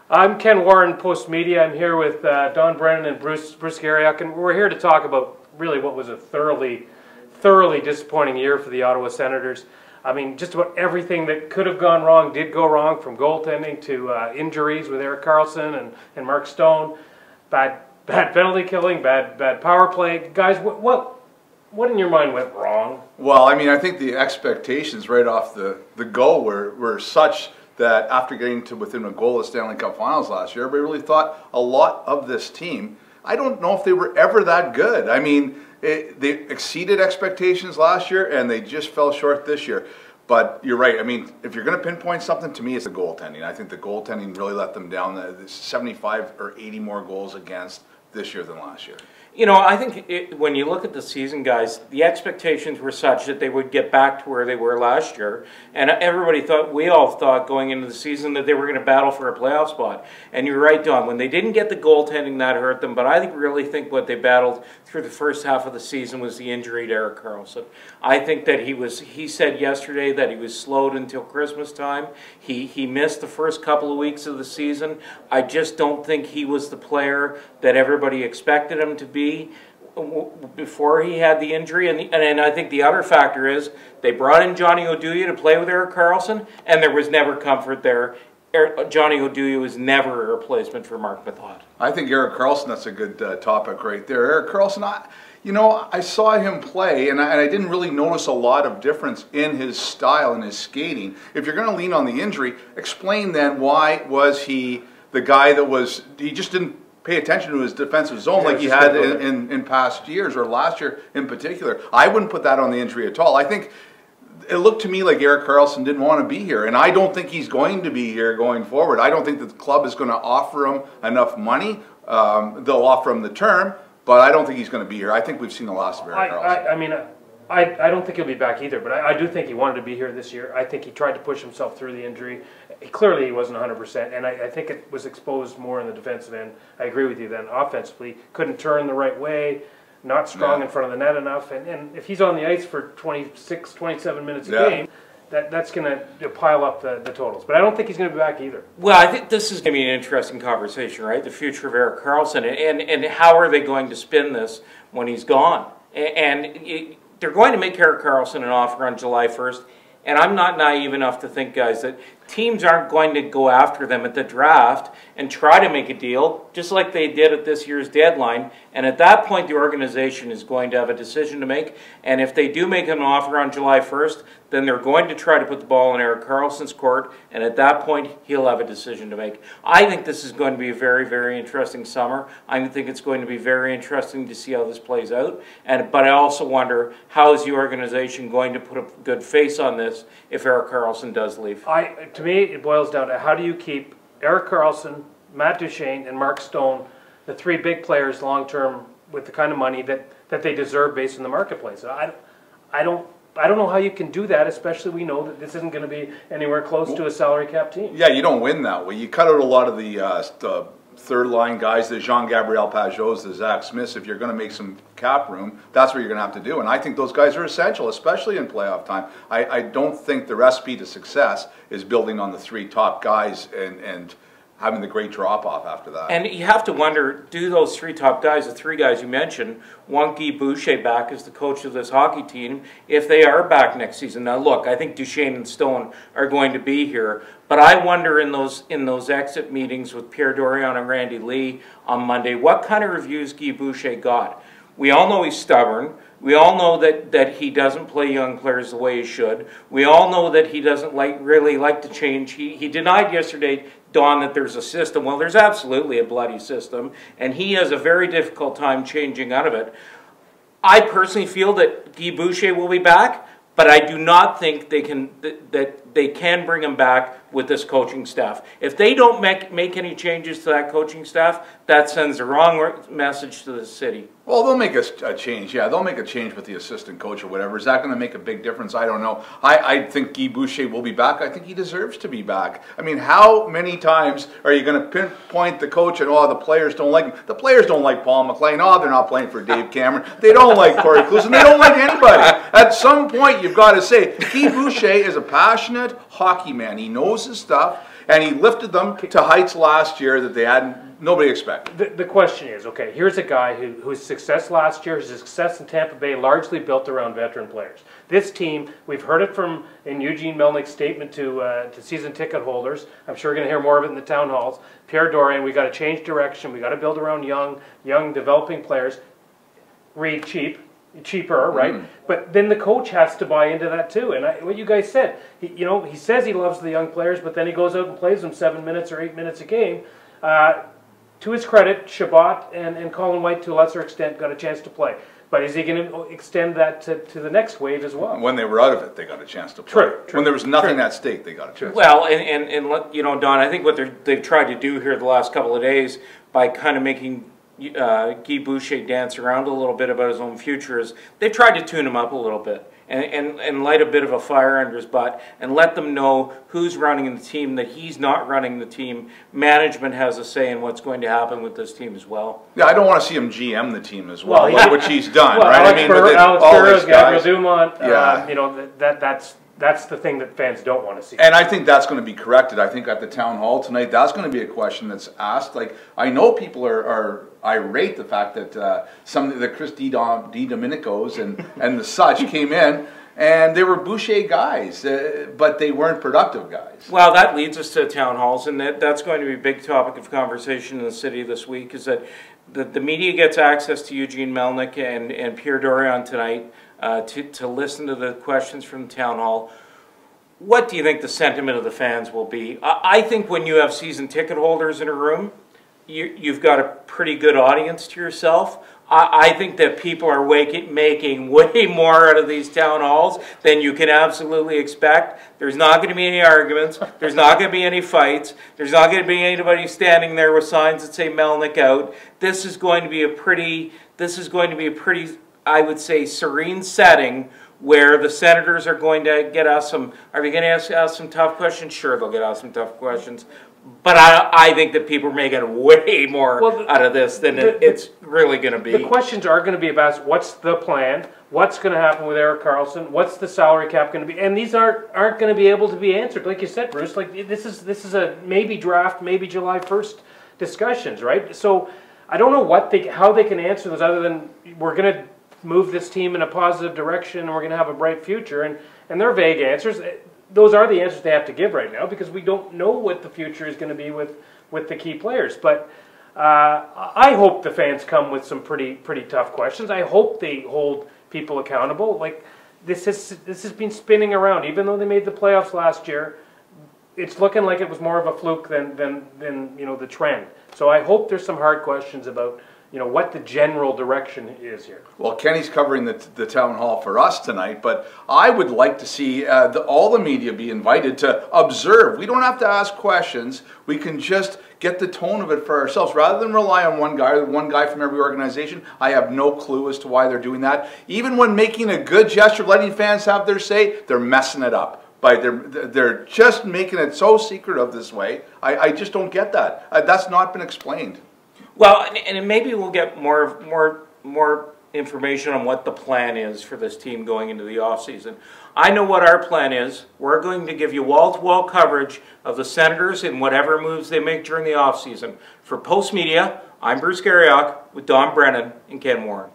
I'm Ken Warren, Post Media. I'm here with Don Brennan and Bruce Garriock, and we're here to talk about really what was a thoroughly disappointing year for the Ottawa Senators. I mean, just about everything that could have gone wrong did go wrong, from goaltending to injuries with Erik Karlsson and Mark Stone, bad penalty killing, bad power play. Guys, what in your mind went wrong? Well, I mean, I think the expectations right off the go were such that after getting to within a goal of Stanley Cup Finals last year, we really thought a lot of this team. I don't know if they were ever that good. I mean, they exceeded expectations last year, and they just fell short this year. But you're right. I mean, if you're going to pinpoint something, to me, it's the goaltending. I think the goaltending really let them down. The 75 or 80 more goals against this year than last year. You know, I think when you look at the season, guys, the expectations were such that they would get back to where they were last year. And everybody thought, we all thought going into the season that they were going to battle for a playoff spot. And you're right, Don, when they didn't get the goaltending, that hurt them. But I really think what they battled through the first half of the season was the injury to Erik Karlsson. I think that he said yesterday that he was slowed until Christmas time. He missed the first couple of weeks of the season. I just don't think he was the player that everybody expected him to be before he had the injury. And I think the other factor is they brought in Johnny Oduya to play with Erik Karlsson, and there was never comfort there. Johnny Oduya was never a replacement for Mark Method. I think Erik Karlsson, that's a good topic right there. Erik Karlsson, I saw him play, and I didn't really notice a lot of difference in his style and his skating. If you're going to lean on the injury, explain then why was he the guy that he just didn't pay attention to his defensive zone like he had in past years, or last year in particular. I wouldn't put that on the injury at all. I think it looked to me like Erik Karlsson didn't want to be here, and I don't think he's going to be here going forward. I don't think that the club is going to offer him enough money. They'll offer him the term, but I don't think he's going to be here. I think we've seen the last of Erik Karlsson. I don't think he'll be back either, but I do think he wanted to be here this year. I think he tried to push himself through the injury. Clearly, he wasn't 100%, and I think it was exposed more in the defensive end. I agree with you then. Offensively, couldn't turn the right way, not strong in front of the net enough, and if he's on the ice for 26, 27 minutes a game, that's going to pile up the totals. But I don't think he's going to be back either. Well, I think this is going to be an interesting conversation, right? The future of Erik Karlsson, and how are they going to spin this when he's gone? They're going to make Erik Karlsson an offer on July 1st, and I'm not naive enough to think, guys, that teams aren't going to go after them at the draft and try to make a deal, just like they did at this year's deadline. And at that point, the organization is going to have a decision to make. And if they do make an offer on July 1st, then they're going to try to put the ball in Erik Karlsson's court, and at that point, he'll have a decision to make. I think this is going to be a very, very interesting summer. I think it's going to be very interesting to see how this plays out. But I also wonder, how is the organization going to put a good face on this if Erik Karlsson does leave? To me, it boils down to how do you keep Erik Karlsson, Matt Duchene, and Mark Stone, the three big players long-term with the kind of money that they deserve based on the marketplace. I don't know how you can do that, especially we know that this isn't going to be anywhere close to a salary cap team. Yeah, you don't win that way. You cut out a lot of the third-line guys, the Jean-Gabriel Pageaus, the Zach Smiths. If you're going to make some cap room, that's what you're going to have to do. And I think those guys are essential, especially in playoff time. I don't think the recipe to success is building on the three top guys and having the great drop-off after that. And you have to wonder, do those three top guys, the three guys you mentioned, want Guy Boucher back as the coach of this hockey team if they are back next season? Now look, I think Duchene and Stone are going to be here, but I wonder in those exit meetings with Pierre Dorion and Randy Lee on Monday, what kind of reviews Guy Boucher got? We all know he's stubborn. We all know that he doesn't play young players the way he should. We all know that he doesn't really like to change. He denied yesterday, Don, that there's a system. Well, there's absolutely a bloody system, and he has a very difficult time changing out of it. I personally feel that Guy Boucher will be back, but I do not think they can bring him back with this coaching staff. If they don't make any changes to that coaching staff, that sends the wrong message to the city. Well, they'll make a change. Yeah, they'll make a change with the assistant coach or whatever. Is that going to make a big difference? I don't know. I think Guy Boucher will be back. I think he deserves to be back. I mean, how many times are you going to pinpoint the coach and, oh, the players don't like him? The players don't like Paul McLean. Oh, they're not playing for Dave Cameron. They don't like Corey Klusen. They don't like anybody. At some point, you've got to say, Guy Boucher is a passionate hockey man. He knows his stuff. and he lifted them to heights last year that nobody expected. The question is, okay, here's a guy whose success last year, his success in Tampa Bay, largely built around veteran players. This team, we've heard it in Eugene Melnick's statement to season ticket holders. I'm sure we're going to hear more of it in the town halls. Pierre Dorion, we got to change direction. We got to build around young developing players. Cheaper, right? But then the coach has to buy into that too. And what you guys said, he says he loves the young players, but then he goes out and plays them 7 minutes or 8 minutes a game. To his credit, Shabbat and Colin White, to a lesser extent, got a chance to play. But is he going to extend that to the next wave as well? When they were out of it, they got a chance to play. True. When there was nothing at stake, they got a chance. Well, and Don, I think what they've tried to do here the last couple of days by kind of making Guy Boucher dance around a little bit about his own future is they've tried to tune him up a little bit and light a bit of a fire under his butt and let them know who's running the team, that he's not running the team. Management has a say in what's going to happen with this team as well. Yeah, I don't want to see him GM the team as well, Well, which he's done, well, right? Alex Burrows, Gabriel Dumont, yeah. That's the thing that fans don't want to see. And I think that's going to be corrected. I think at the town hall tonight, that's going to be a question that's asked. Like, I know people are irate the fact that the Chris Domenicos and the such came in and they were Boucher guys, but they weren't productive guys. Well, that leads us to town halls, and that's going to be a big topic of conversation in the city this week, is that the media gets access to Eugene Melnick and Pierre Dorion tonight to listen to the questions from the town hall. What do you think the sentiment of the fans will be? I think when you have season ticket holders in a room, you've got a pretty good audience to yourself. I think that people are making way more out of these town halls than you can absolutely expect. There's not going to be any arguments. There's not going to be any fights. There's not going to be anybody standing there with signs that say Melnick out. This is going to be a pretty, I would say, serene setting where the Senators are going to get asked some. Are they going to ask some tough questions? Sure, they'll get asked some tough questions. But I think that people are making way more out of this than it's really going to be. The questions are going to be about what's the plan, what's going to happen with Erik Karlsson, what's the salary cap going to be, and these aren't going to be able to be answered. Like you said, Bruce, like this is a maybe draft, maybe July 1st discussions, right? So I don't know how they can answer those other than we're going to move this team in a positive direction and we're going to have a bright future, and they're vague answers. Those are the answers they have to give right now because we don't know what the future is going to be with the key players. But I hope the fans come with some pretty tough questions. I hope they hold people accountable. Like this has been spinning around. Even though they made the playoffs last year, it's looking like it was more of a fluke than the trend. So I hope there's some hard questions about what the general direction is here. Well, Kenny's covering the town hall for us tonight, but I would like to see all the media be invited to observe. We don't have to ask questions. We can just get the tone of it for ourselves rather than rely on one guy from every organization. I have no clue as to why they're doing that. Even when making a good gesture, letting fans have their say, they're messing it up. They're just making it so secretive this way. I just don't get that. That's not been explained. Well, and maybe we'll get more information on what the plan is for this team going into the offseason. I know what our plan is. We're going to give you wall-to-wall coverage of the Senators and whatever moves they make during the offseason. For Post Media, I'm Bruce Garriock with Don Brennan and Ken Warren.